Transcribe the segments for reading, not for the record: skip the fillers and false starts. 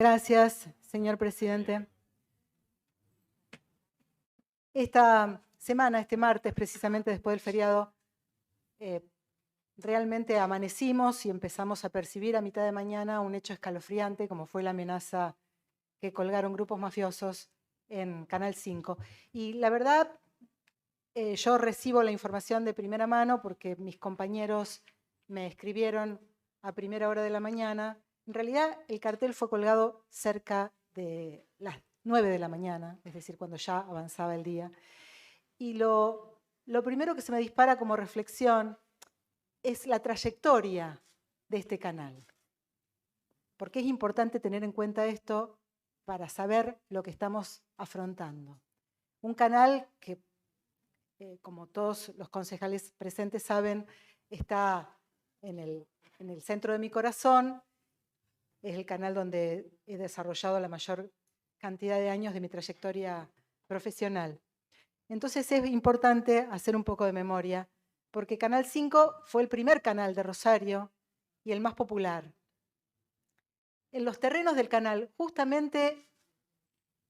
Gracias, señor presidente. Esta semana, este martes, precisamente después del feriado, realmente amanecimos y empezamos a percibir a mitad de mañana un hecho escalofriante, como fue la amenaza que colgaron grupos mafiosos en Canal 5. Y la verdad, yo recibo la información de primera mano porque mis compañeros me escribieron a primera hora de la mañana. En realidad, el cartel fue colgado cerca de las 9 de la mañana, es decir, cuando ya avanzaba el día. Y lo primero que se me dispara como reflexión es la trayectoria de este canal. Porque es importante tener en cuenta esto para saber lo que estamos afrontando. Un canal que, como todos los concejales presentes saben, está en el centro de mi corazón. Es el canal donde he desarrollado la mayor cantidad de años de mi trayectoria profesional. Entonces es importante hacer un poco de memoria, porque Canal 5 fue el primer canal de Rosario y el más popular. En los terrenos del canal, justamente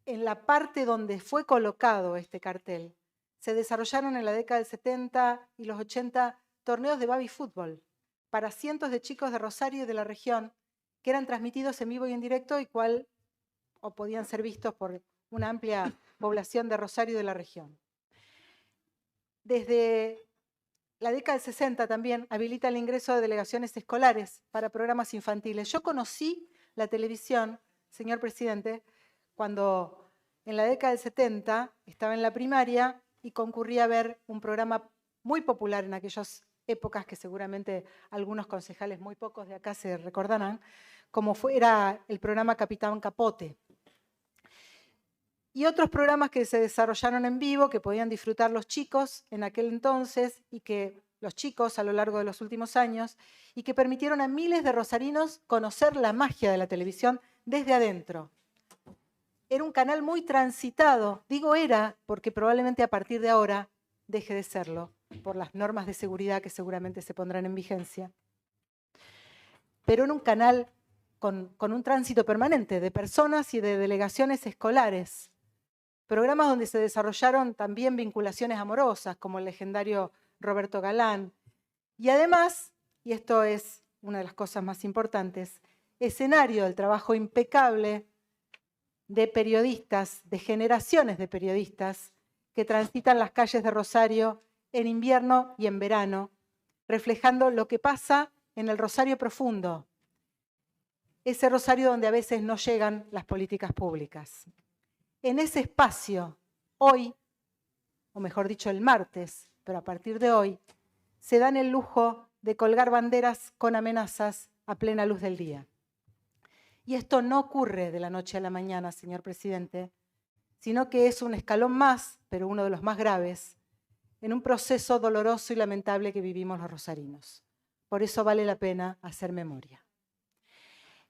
en la parte donde fue colocado este cartel, se desarrollaron en la década del 70 y los 80 torneos de baby fútbol para cientos de chicos de Rosario y de la región, que eran transmitidos en vivo y en directo o podían ser vistos por una amplia población de Rosario y de la región. Desde la década del 60 también habilita el ingreso de delegaciones escolares para programas infantiles. Yo conocí la televisión, señor presidente, cuando en la década del 70 estaba en la primaria y concurrí a ver un programa muy popular en aquellas épocas que seguramente algunos concejales, muy pocos de acá, se recordarán, como era el programa Capitán Capote. Y otros programas que se desarrollaron en vivo, que podían disfrutar los chicos en aquel entonces y que los chicos a lo largo de los últimos años, y que permitieron a miles de rosarinos conocer la magia de la televisión desde adentro. Era un canal muy transitado, digo era, porque probablemente a partir de ahora deje de serlo, por las normas de seguridad que seguramente se pondrán en vigencia. Pero era un canal con un tránsito permanente de personas y de delegaciones escolares. Programas donde se desarrollaron también vinculaciones amorosas, como el legendario Roberto Galán. Y además, y esto es una de las cosas más importantes, escenario del trabajo impecable de periodistas, de generaciones de periodistas que transitan las calles de Rosario en invierno y en verano, reflejando lo que pasa en el Rosario profundo, ese Rosario donde a veces no llegan las políticas públicas. En ese espacio, hoy, o mejor dicho el martes, pero a partir de hoy, se dan el lujo de colgar banderas con amenazas a plena luz del día. Y esto no ocurre de la noche a la mañana, señor presidente, sino que es un escalón más, pero uno de los más graves, en un proceso doloroso y lamentable que vivimos los rosarinos. Por eso vale la pena hacer memoria.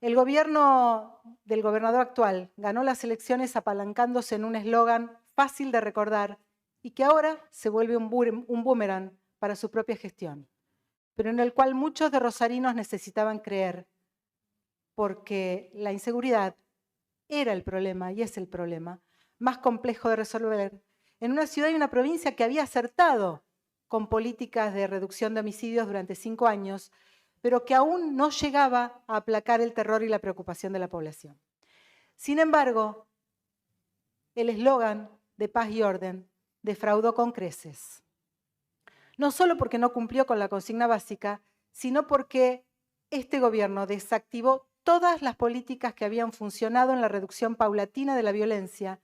El gobierno del gobernador actual ganó las elecciones apalancándose en un eslogan fácil de recordar y que ahora se vuelve un boomerang para su propia gestión, pero en el cual muchos de rosarinos necesitaban creer, porque la inseguridad era el problema y es el problema más complejo de resolver en una ciudad y una provincia que había acertado con políticas de reducción de homicidios durante 5 años, pero que aún no llegaba a aplacar el terror y la preocupación de la población. Sin embargo, el eslogan de paz y orden defraudó con creces. No solo porque no cumplió con la consigna básica, sino porque este gobierno desactivó todas las políticas que habían funcionado en la reducción paulatina de la violencia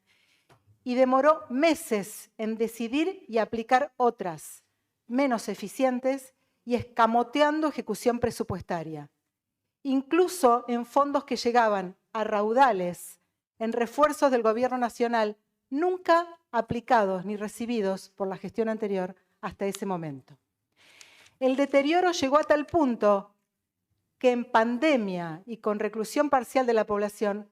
y demoró meses en decidir y aplicar otras, menos eficientes y escamoteando ejecución presupuestaria, incluso en fondos que llegaban a raudales, en refuerzos del gobierno nacional, nunca aplicados ni recibidos por la gestión anterior hasta ese momento. El deterioro llegó a tal punto que en pandemia y con reclusión parcial de la población,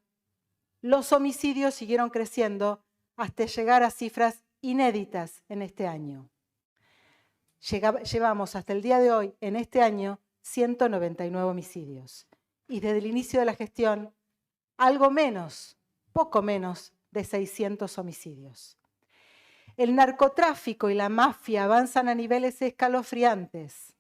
los homicidios siguieron creciendo hasta llegar a cifras inéditas en este año. Llevamos hasta el día de hoy, en este año, 199 homicidios. Y desde el inicio de la gestión algo menos, poco menos de 600 homicidios. El narcotráfico y la mafia avanzan a niveles escalofriantes,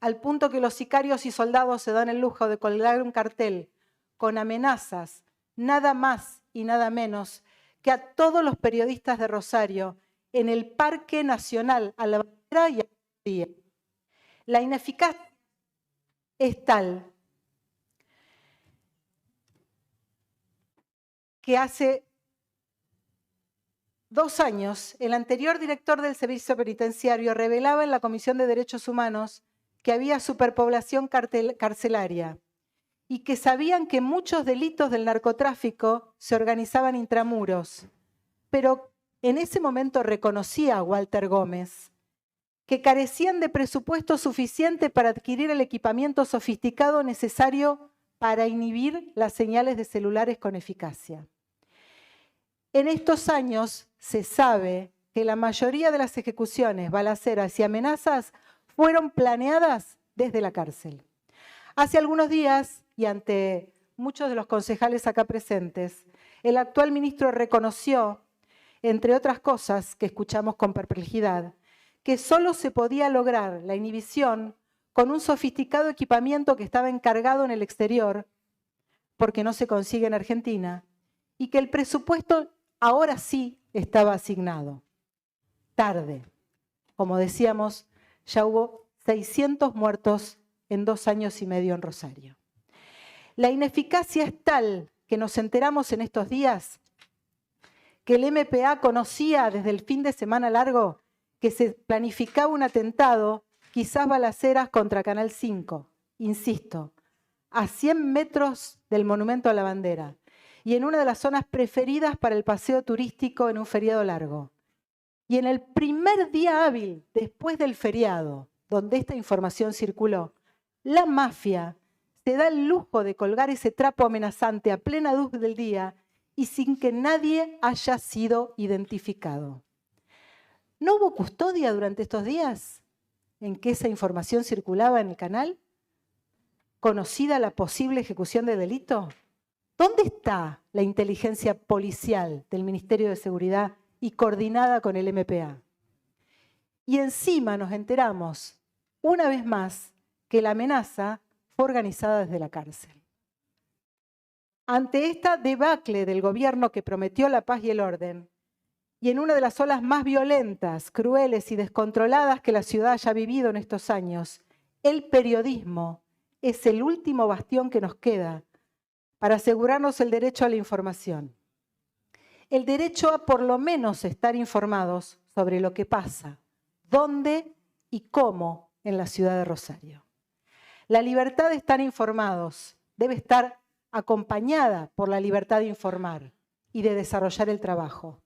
al punto que los sicarios y soldados se dan el lujo de colgar un cartel con amenazas, nada más y nada menos que a todos los periodistas de Rosario en el Parque Nacional, a la bandera y a la día. La ineficacia es tal que hace 2 años el anterior director del Servicio Penitenciario revelaba en la Comisión de Derechos Humanos que había superpoblación carcelaria y que sabían que muchos delitos del narcotráfico se organizaban intramuros. Pero en ese momento reconocía Walter Gómez que carecían de presupuesto suficiente para adquirir el equipamiento sofisticado necesario para inhibir las señales de celulares con eficacia. En estos años se sabe que la mayoría de las ejecuciones, balaceras y amenazas fueron planeadas desde la cárcel. Hace algunos días, y ante muchos de los concejales acá presentes, el actual ministro reconoció, entre otras cosas que escuchamos con perplejidad, que solo se podía lograr la inhibición con un sofisticado equipamiento que estaba encargado en el exterior, porque no se consigue en Argentina, y que el presupuesto ahora sí estaba asignado. Tarde. Como decíamos, ya hubo 600 muertos en 2 años y medio en Rosario. La ineficacia es tal que nos enteramos en estos días que el MPA conocía desde el fin de semana largo que se planificaba un atentado, quizás balaceras contra Canal 5, insisto, a 100 metros del Monumento a la Bandera y en una de las zonas preferidas para el paseo turístico en un feriado largo. Y en el primer día hábil después del feriado, donde esta información circuló, la mafia se da el lujo de colgar ese trapo amenazante a plena luz del día y sin que nadie haya sido identificado. ¿No hubo custodia durante estos días en que esa información circulaba en el canal? ¿Conocida la posible ejecución de delito? ¿Dónde está la inteligencia policial del Ministerio de Seguridad y coordinada con el MPA? Y encima nos enteramos, una vez más, que la amenaza fue organizada desde la cárcel. Ante esta debacle del gobierno que prometió la paz y el orden, y en una de las olas más violentas, crueles y descontroladas que la ciudad haya vivido en estos años, el periodismo es el último bastión que nos queda para asegurarnos el derecho a la información. El derecho a por lo menos estar informados sobre lo que pasa, dónde y cómo en la ciudad de Rosario. La libertad de estar informados debe estar acompañada por la libertad de informar y de desarrollar el trabajo.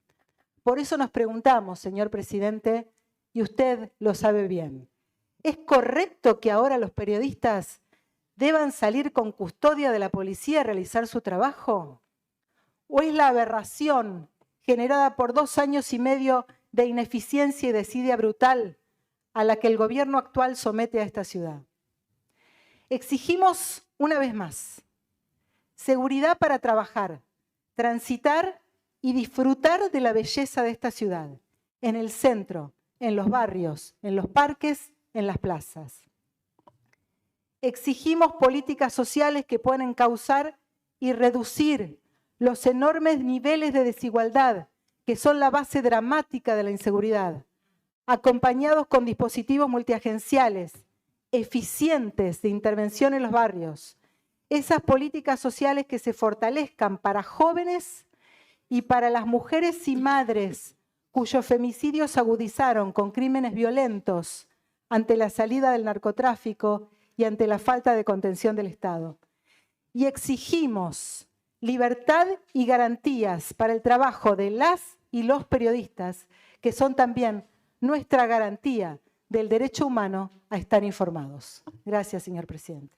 Por eso nos preguntamos, señor presidente, y usted lo sabe bien, ¿es correcto que ahora los periodistas deban salir con custodia de la policía a realizar su trabajo? ¿O es la aberración generada por 2 años y medio de ineficiencia y desidia brutal a la que el gobierno actual somete a esta ciudad? Exigimos, una vez más, seguridad para trabajar, transitar y disfrutar de la belleza de esta ciudad, en el centro, en los barrios, en los parques, en las plazas. Exigimos políticas sociales que puedan encauzar y reducir los enormes niveles de desigualdad que son la base dramática de la inseguridad, acompañados con dispositivos multiagenciales, eficientes de intervención en los barrios, esas políticas sociales que se fortalezcan para jóvenes y para las mujeres y madres cuyos femicidios se agudizaron con crímenes violentos ante la salida del narcotráfico y ante la falta de contención del Estado. Y exigimos libertad y garantías para el trabajo de las y los periodistas, que son también nuestra garantía del derecho humano a estar informados. Gracias, señor presidente.